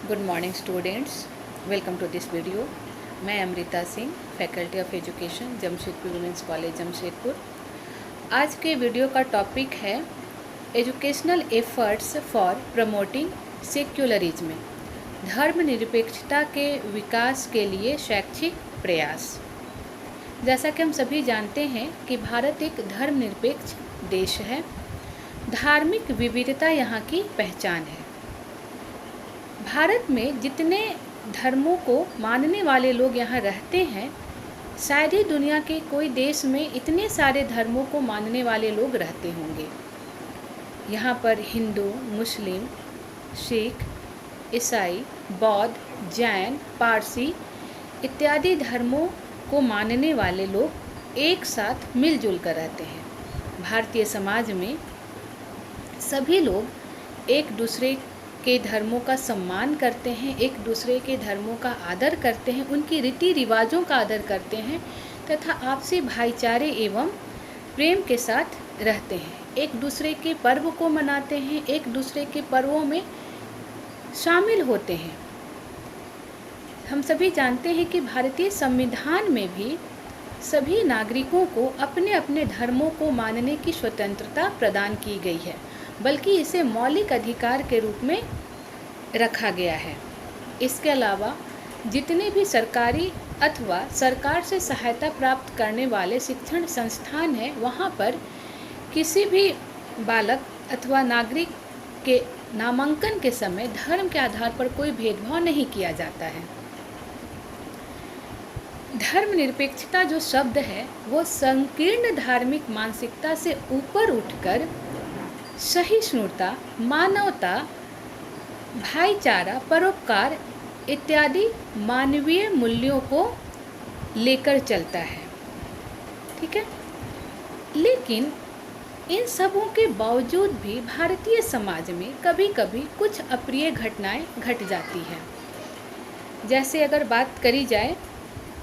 Good morning students, welcome to this video. मैं Amrita Singh, faculty of education, Jamshedpur women's college Jamshedpur. आज के video का topic है educational efforts for promoting secularism, धर्मनिरपेक्षता के विकास के लिए शैक्षिक प्रयास। जैसा कि हम सभी जानते हैं कि भारत एक धर्मनिरपेक्ष देश है। धार्मिक विविधता यहाँ की पहचान है। भारत में जितने धर्मों को मानने वाले लोग यहाँ रहते हैं, शायद ही दुनिया के कोई देश में इतने सारे धर्मों को मानने वाले लोग रहते होंगे। यहाँ पर हिंदू, मुस्लिम, सिख, ईसाई, बौद्ध, जैन, पारसी इत्यादि धर्मों को मानने वाले लोग एक साथ मिलजुल कर रहते हैं। भारतीय समाज में सभी लोग एक दूसरे के धर्मों का सम्मान करते हैं, एक दूसरे के धर्मों का आदर करते हैं, उनकी रीति रिवाजों का आदर करते हैं तथा आपसी भाईचारे एवं प्रेम के साथ रहते हैं। एक दूसरे के पर्व को मनाते हैं, एक दूसरे के पर्वों में शामिल होते हैं। हम सभी जानते हैं कि भारतीय संविधान में भी सभी नागरिकों को अपने अपने धर्मों को मानने की स्वतंत्रता प्रदान की गई है, बल्कि इसे मौलिक अधिकार के रूप में रखा गया है। इसके अलावा जितने भी सरकारी अथवा सरकार से सहायता प्राप्त करने वाले शिक्षण संस्थान हैं, वहाँ पर किसी भी बालक अथवा नागरिक के नामांकन के समय धर्म के आधार पर कोई भेदभाव नहीं किया जाता है। धर्मनिरपेक्षता जो शब्द है वो संकीर्ण धार्मिक मानसिकता से ऊपर उठकर सहिष्णुता, मानवता, भाईचारा, परोपकार इत्यादि मानवीय मूल्यों को लेकर चलता है। ठीक है, लेकिन इन सबों के बावजूद भी भारतीय समाज में कभी कभी कुछ अप्रिय घटनाएं घट जाती हैं। जैसे अगर बात करी जाए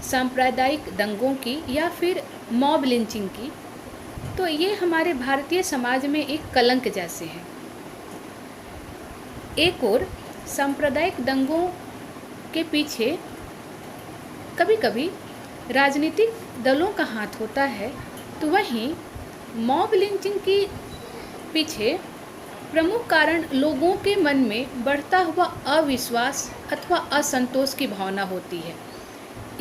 सांप्रदायिक दंगों की या फिर मॉब लिंचिंग की, तो ये हमारे भारतीय समाज में एक कलंक जैसे हैं। एक और सांप्रदायिक दंगों के पीछे कभी कभी राजनीतिक दलों का हाथ होता है, तो वहीं मॉब लिंचिंग के पीछे प्रमुख कारण लोगों के मन में बढ़ता हुआ अविश्वास अथवा असंतोष की भावना होती है।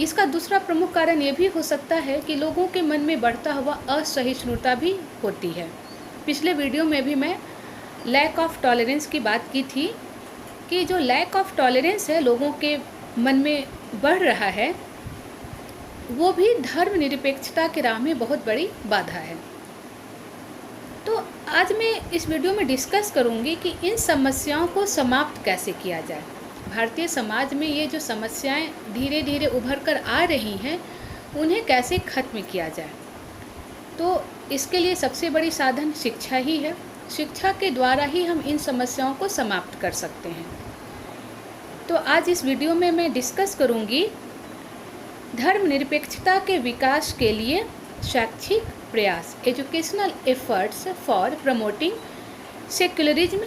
इसका दूसरा प्रमुख कारण ये भी हो सकता है कि लोगों के मन में बढ़ता हुआ असहिष्णुता भी होती है। पिछले वीडियो में भी मैं लैक ऑफ टॉलरेंस की बात की थी कि जो लैक ऑफ टॉलरेंस है लोगों के मन में बढ़ रहा है, वो भी धर्मनिरपेक्षता की राह में बहुत बड़ी बाधा है। तो आज मैं इस वीडियो में डिस्कस करूँगी कि इन समस्याओं को समाप्त कैसे किया जाए। भारतीय समाज में ये जो समस्याएं धीरे धीरे उभर कर आ रही हैं, उन्हें कैसे खत्म किया जाए। तो इसके लिए सबसे बड़ी साधन शिक्षा ही है। शिक्षा के द्वारा ही हम इन समस्याओं को समाप्त कर सकते हैं। तो आज इस वीडियो में मैं डिस्कस करूंगी धर्मनिरपेक्षता के विकास के लिए शैक्षिक प्रयास, educational efforts for promoting secularism.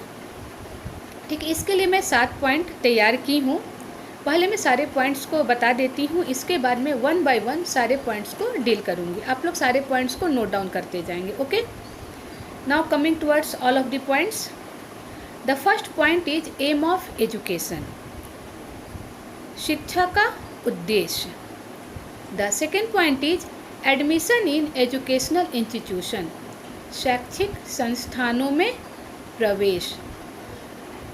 ठीक, इसके लिए मैं 7 पॉइंट तैयार की हूँ। पहले मैं सारे पॉइंट्स को बता देती हूँ, इसके बाद मैं 1 बाय 1 सारे पॉइंट्स को डील करूँगी। आप लोग सारे पॉइंट्स को नोट डाउन करते जाएंगे। Okay, now coming towards all of the points. The first point is aim of education, शिक्षा का उद्देश्य। The second point is admission in educational institution, शैक्षिक संस्थानों में प्रवेश।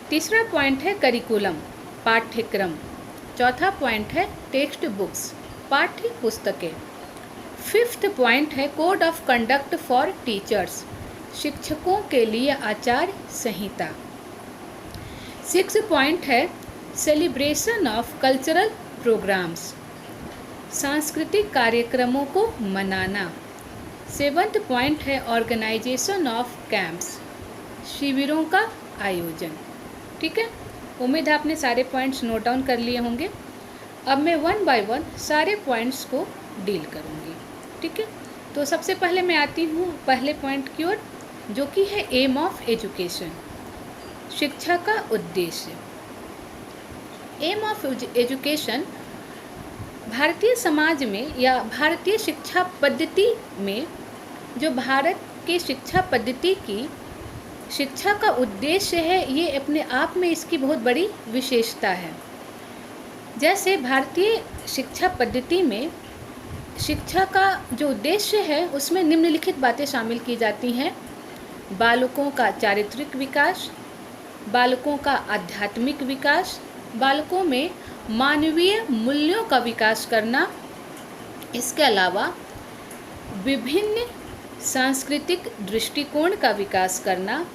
तीसरा पॉइंट है करिकुलम, पाठ्यक्रम। चौथा पॉइंट है टेक्स्ट बुक्स, पाठ्य पुस्तकें। फिफ्थ पॉइंट है code of conduct for teachers, शिक्षकों के लिए आचार संहिता। सिक्स पॉइंट है सेलिब्रेशन ऑफ कल्चरल प्रोग्राम्स, सांस्कृतिक कार्यक्रमों को मनाना। सेवंथ पॉइंट है ऑर्गेनाइजेशन ऑफ कैंप्स, शिविरों का आयोजन। ठीक है, उम्मीद है आपने सारे पॉइंट्स नोट डाउन कर लिए होंगे। अब मैं 1 बाय 1 सारे पॉइंट्स को डील करूँगी। ठीक है, तो सबसे पहले मैं आती हूँ पहले पॉइंट की ओर, जो कि है एम ऑफ एजुकेशन, शिक्षा का उद्देश्य। M of education Bharatiya Samaj में या भारतीय शिक्षा पद्धति में, जो भारत की शिक्षा पद्धति की शिक्षा का उद्देश्य है, ये अपने आप में इसकी बहुत बड़ी विशेषता है। जैसे भारतीय शिक्षा पद्धति में शिक्षा का जो उद्देश्य है उसमें निम्नलिखित बातें शामिल की जाती हैं: बालकों का चारित्रिक विकास, बालकों का आध्यात्मिक विकास, बालकों में मानवीय मूल्यों का विकास करना, इसके अलावा विभिन्न सांस्कृतिक दृष्टिकोण का विकास करना,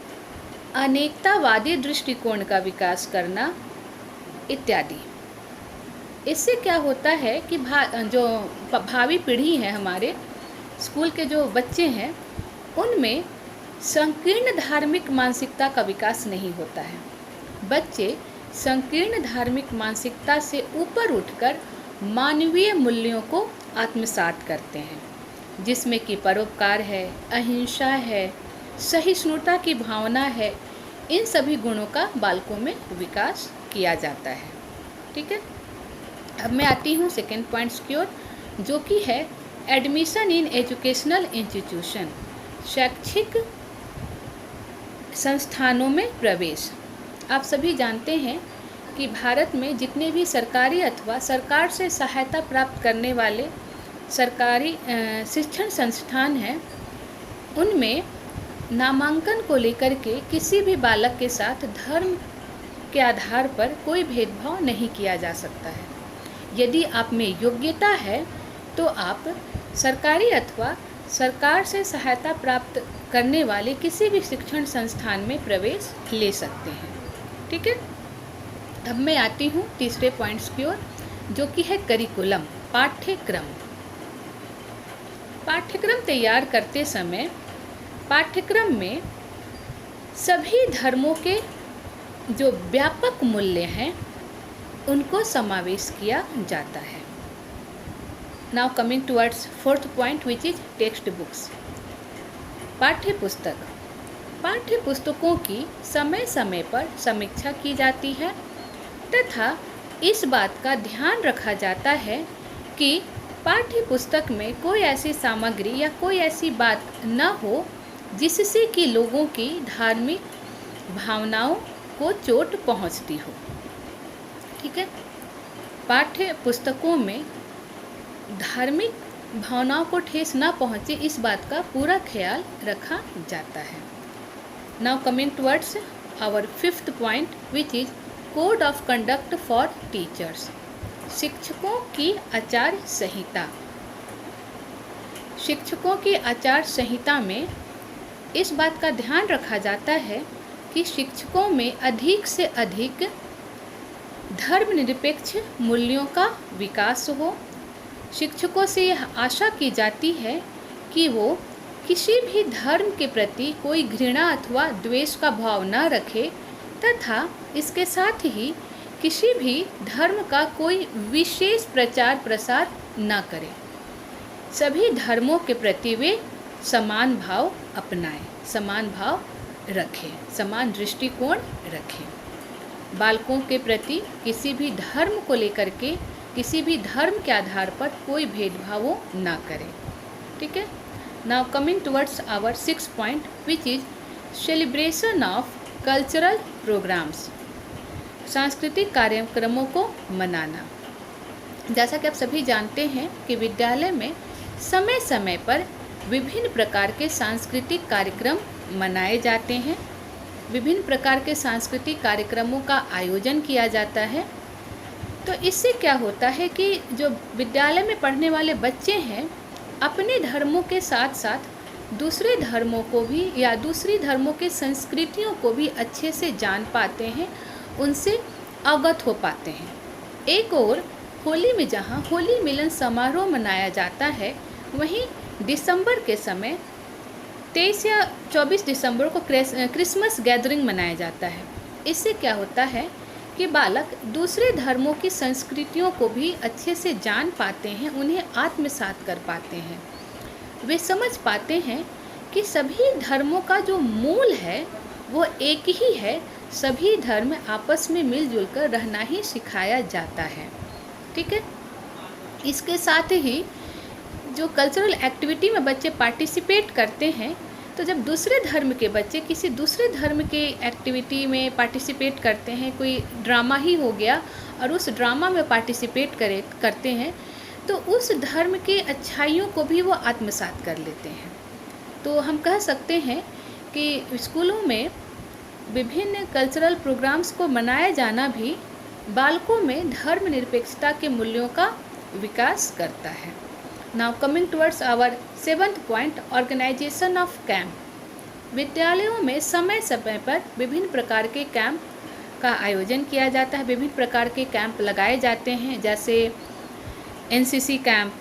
अनेकतावादी दृष्टिकोण का विकास करना इत्यादि। इससे क्या होता है कि जो भावी पीढ़ी है, हमारे स्कूल के जो बच्चे हैं, उनमें संकीर्ण धार्मिक मानसिकता का विकास नहीं होता है। बच्चे संकीर्ण धार्मिक मानसिकता से ऊपर उठकर मानवीय मूल्यों को आत्मसात करते हैं, जिसमें कि परोपकार है, अहिंसा है, सहिष्णुता की भावना है। इन सभी गुणों का बालकों में विकास किया जाता है। ठीक है, अब मैं आती हूँ सेकेंड पॉइंट्स की ओर, जो कि है एडमिशन इन एजुकेशनल इंस्टीट्यूशन, शैक्षिक संस्थानों में प्रवेश। आप सभी जानते हैं कि भारत में जितने भी सरकारी अथवा सरकार से सहायता प्राप्त करने वाले सरकारी शिक्षण संस्थान हैं, उनमें नामांकन को लेकर के किसी भी बालक के साथ धर्म के आधार पर कोई भेदभाव नहीं किया जा सकता है। यदि आप में योग्यता है तो आप सरकारी अथवा सरकार से सहायता प्राप्त करने वाले किसी भी शिक्षण संस्थान में प्रवेश ले सकते हैं। ठीक है, अब मैं आती हूँ तीसरे पॉइंट्स की ओर, जो कि है करिकुलम, पाठ्यक्रम। पाठ्यक्रम तैयार करते समय पाठ्यक्रम में सभी धर्मों के जो व्यापक मूल्य हैं उनको समावेश किया जाता है। Now coming towards fourth point, which is text books. पाठ्यपुस्तक, पाठ्यपुस्तकों की समय समय पर समीक्षा की जाती है तथा इस बात का ध्यान रखा जाता है कि पाठ्यपुस्तक में कोई ऐसी सामग्री या कोई ऐसी बात न हो जिससे कि लोगों की धार्मिक भावनाओं को चोट पहुंचती हो। ठीक है, पाठ्य पुस्तकों में धार्मिक भावनाओं को ठेस न पहुंचे, इस बात का पूरा ख्याल रखा जाता है। Now coming towards our fifth point, which is code of conduct for teachers, शिक्षकों की आचार संहिता। शिक्षकों की आचार संहिता में इस बात का ध्यान रखा जाता है कि शिक्षकों में अधिक से अधिक धर्मनिरपेक्ष मूल्यों का विकास हो। शिक्षकों से यह आशा की जाती है कि वो किसी भी धर्म के प्रति कोई घृणा अथवा द्वेष का भाव न रखे तथा इसके साथ ही किसी भी धर्म का कोई विशेष प्रचार प्रसार न करे। सभी धर्मों के प्रति वे समान भाव अपनाएं, समान भाव रखें, समान दृष्टिकोण रखें। बालकों के प्रति किसी भी धर्म को लेकर के, किसी भी धर्म के आधार पर कोई भेदभाव ना करें। ठीक है, now coming towards our six point, which is celebration of cultural programmes, सांस्कृतिक कार्यक्रमों को मनाना। जैसा कि आप सभी जानते हैं कि विद्यालय में समय समय पर विभिन्न प्रकार के सांस्कृतिक कार्यक्रम मनाए जाते हैं, विभिन्न प्रकार के सांस्कृतिक कार्यक्रमों का आयोजन किया जाता है। तो इससे क्या होता है कि जो विद्यालय में पढ़ने वाले बच्चे हैं अपने धर्मों के साथ साथ दूसरे धर्मों को भी या दूसरी धर्मों के संस्कृतियों को भी अच्छे से जान पाते हैं, उनसे अवगत हो पाते हैं। एक और होली में जहाँ होली मिलन समारोह मनाया जाता है, वहीं दिसंबर के समय 23 या 24 दिसंबर को क्रिसमस गैदरिंग मनाया जाता है। इससे क्या होता है कि बालक दूसरे धर्मों की संस्कृतियों को भी अच्छे से जान पाते हैं, उन्हें आत्मसात कर पाते हैं। वे समझ पाते हैं कि सभी धर्मों का जो मूल है वो एक ही है, सभी धर्म आपस में मिलजुल कर रहना ही सिखाया जाता है। ठीक है। इसके साथ ही जो कल्चरल एक्टिविटी में बच्चे पार्टिसिपेट करते हैं, तो जब दूसरे धर्म के बच्चे किसी दूसरे धर्म के एक्टिविटी में पार्टिसिपेट करते हैं, कोई ड्रामा ही हो गया और उस ड्रामा में पार्टिसिपेट करते हैं, तो उस धर्म के अच्छाइयों को भी वो आत्मसात कर लेते हैं। तो हम कह सकते हैं कि स्कूलों में विभिन्न कल्चरल प्रोग्राम्स को मनाया जाना भी बालकों में धर्मनिरपेक्षता के मूल्यों का विकास करता है। Now coming towards our 7th point, organisation of camp. विद्यालयों में समय समय पर विभिन्न प्रकार के कैंप का आयोजन किया जाता है, विभिन्न प्रकार के कैंप लगाए जाते हैं, जैसे एनसीसी कैंप,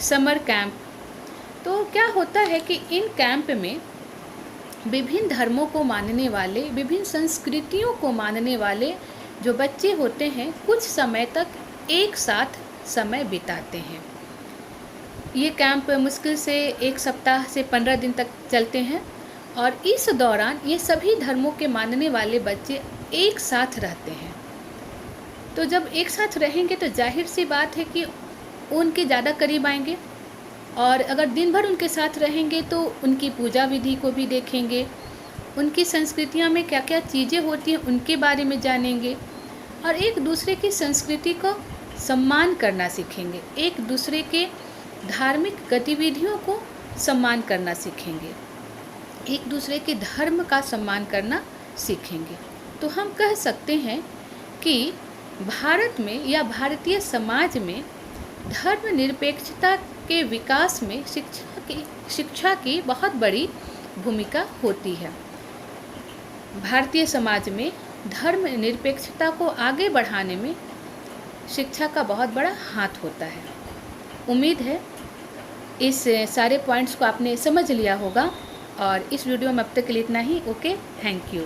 समर कैंप। तो क्या होता है कि इन कैंप में विभिन्न धर्मों को मानने वाले, विभिन्न संस्कृतियों को मानने वाले जो बच्चे होते हैं, कुछ समय तक एक साथ समय बिताते हैं। ये कैंप मुश्किल से 1 सप्ताह से 15 दिन तक चलते हैं और इस दौरान ये सभी धर्मों के मानने वाले बच्चे एक साथ रहते हैं। तो जब एक साथ रहेंगे तो जाहिर सी बात है कि उनके ज़्यादा करीब आएंगे, और अगर दिन भर उनके साथ रहेंगे तो उनकी पूजा विधि को भी देखेंगे, उनकी संस्कृतियों में क्या क्या चीज़ें होती हैं उनके बारे में जानेंगे, और एक दूसरे की संस्कृति को सम्मान करना सीखेंगे, एक दूसरे के धार्मिक गतिविधियों को सम्मान करना सीखेंगे, एक दूसरे के धर्म का सम्मान करना सीखेंगे। तो हम कह सकते हैं कि भारत में या भारतीय समाज में धर्मनिरपेक्षता के विकास में शिक्षा की बहुत बड़ी भूमिका होती है। भारतीय समाज में धर्मनिरपेक्षता को आगे बढ़ाने में शिक्षा का बहुत बड़ा हाथ होता है। उम्मीद है इस सारे पॉइंट्स को आपने समझ लिया होगा, और इस वीडियो में अब तक के लिए इतना ही। Okay, thank you.